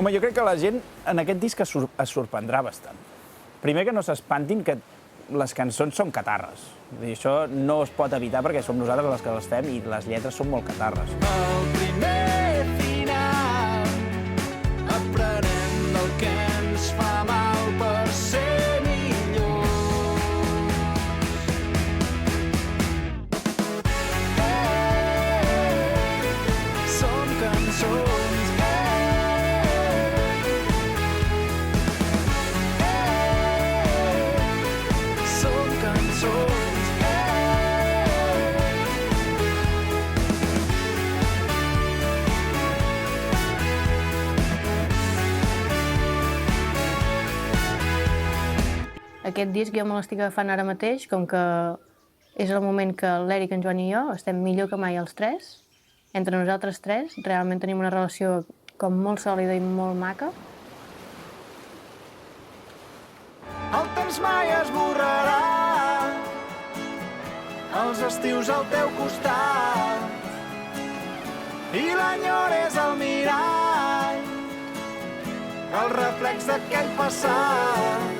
Home, jo crec que la gent en aquest disc es sorprendrà bastant. Primer que no s'espantin que les cançons són catarres. Això no es pot evitar perquè som nosaltres les que les fem i les lletres són molt catarres. El primer final, aprenem del que ens fa mal per ser millors. Som cançons, som cançons. Aquest disc jo me l'estic agafant ara mateix, com que és el moment que l'Eric, en Joan i jo estem millor que mai els tres. Entre nosaltres tres realment tenim una relació com molt sòlida i molt maca. El temps mai esborrarà els estius al teu costat i l'enyor és el mirall, el reflex d'aquell passat.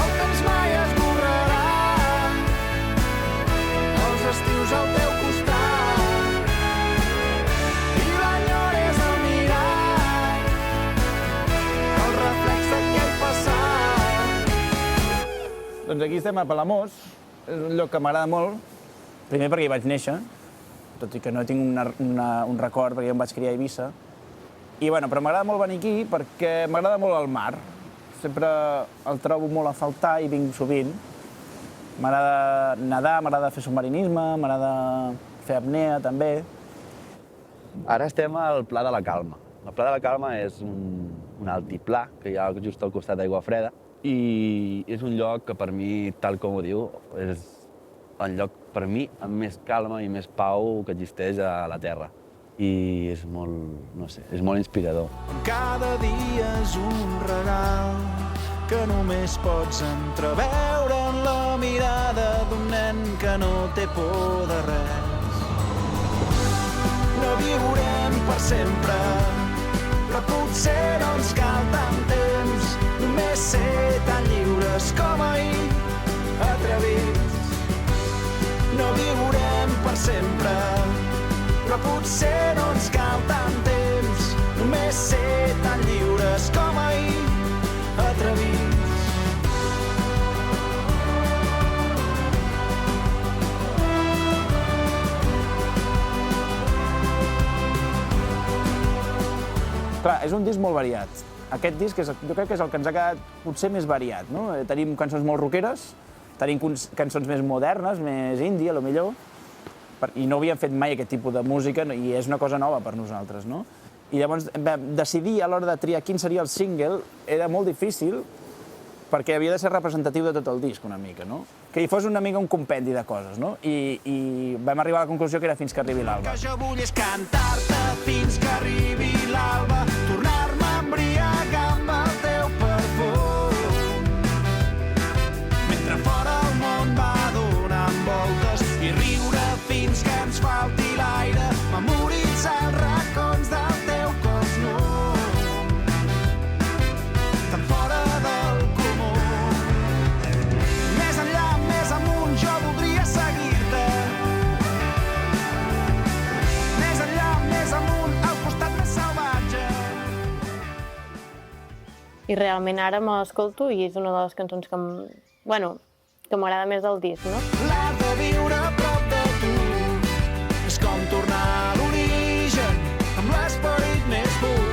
El temps mai esborrarà els estius al teu costat i l'enyor és el mirall, el reflex d'aquell passat. Doncs aquí estem a Palamós, és un lloc que m'agrada molt, primer perquè hi vaig néixer, tot i que no tinc un record perquè jo em vaig criar a Eivissa, i bueno, però m'agrada molt venir aquí perquè m'agrada molt el mar. Sempre el trobo molt a faltar i vinc sovint. M'agrada nedar, m'agrada fer submarinisme, m'agrada fer apnea també. Ara estem al Pla de la Calma. El Pla de la Calma és un altiplà que hi ha just al costat d'Aigua Freda i és un lloc que per mi, tal com ho diu, és el lloc per mi amb més calma i més pau que existeix a la Terra. I és molt, no sé, és molt inspirador. Cada dia és un regal que només pots entreveure en la mirada d'un nen que no té por de res. No viurem per sempre, però potser no ens cal tant temps, només ser tan lliures com ahir, atrevits. No viurem per sempre, però potser no ens cal tant temps, només ser tan lliures com ahir, atrevits. Clar, és un disc molt variat. Aquest disc jo crec que és el que ens ha quedat potser més variat, no? Tenim cançons molt rockeres, tenim cançons més modernes, més indie, a lo millor, i no havíem fet mai aquest tipus de música i és una cosa nova per nosaltres, no? I llavors decidir a l'hora de triar quin seria el single era molt difícil perquè havia de ser representatiu de tot el disc una mica, no? Que hi fos una mica un compendi de coses, no? I vam arribar a la conclusió que era Fins que arribi l'alba. El que jo vull és cantar-te fins que arribi l'alba, tornar-me a embriagar amb el teu perfum. Mentre fora el món va donant voltes i riure fins que ens falti l'aire, memoritzar els racons del teu cos nu. Tan fora del comú. Més enllà, més amunt, jo voldria seguir-te. Més enllà, més amunt, al costat més salvatge. I realment ara me l'escolto i és una de les cançons que m'agrada més del disc, no? L'art de viure a prop de tu és com tornar a l'origen amb l'esperit més pur.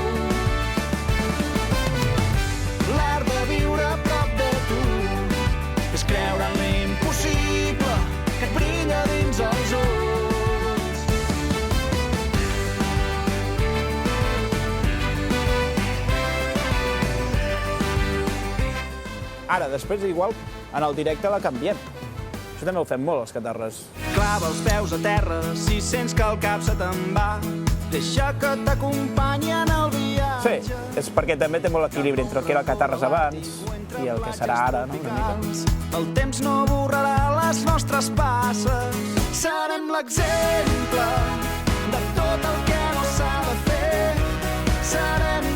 L'art de viure a prop de tu és creure en l'impossible que et brilla dins els ulls. Ara, després, igual, en el directe la canviem. Això també ho fem molt, els catarres. Clava els peus a terra si sents que el cap se te'n va. Deixa que t'acompanyi en el viatge. Sí, és perquè també té molt equilibri entre el que era el catarres abans i el que serà ara, no? Una mica. El temps no borrarà les nostres passes. Serem l'exemple de tot el que no s'ha de fer. Serem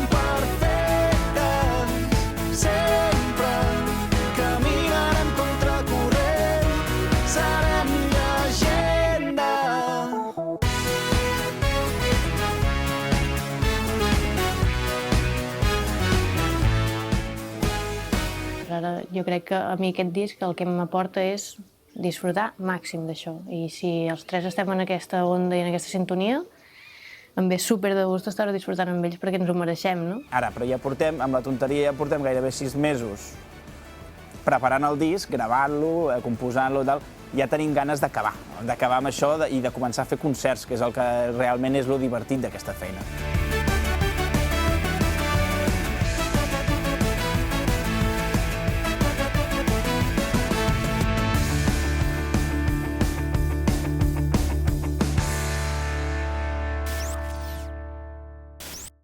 Jo crec que a mi aquest disc el que m'aporta és disfrutar màxim d'això. I si els tres estem en aquesta onda i en aquesta sintonia, em ve súper de gust estar disfrutant amb ells perquè ens ho mereixem, no? Ara, però ja portem, amb la tonteria, ja portem gairebé 6 mesos preparant el disc, gravant-lo, composant-lo i tal. Ja tenim ganes d'acabar amb això i de començar a fer concerts, que és el que realment és lo divertit d'aquesta feina.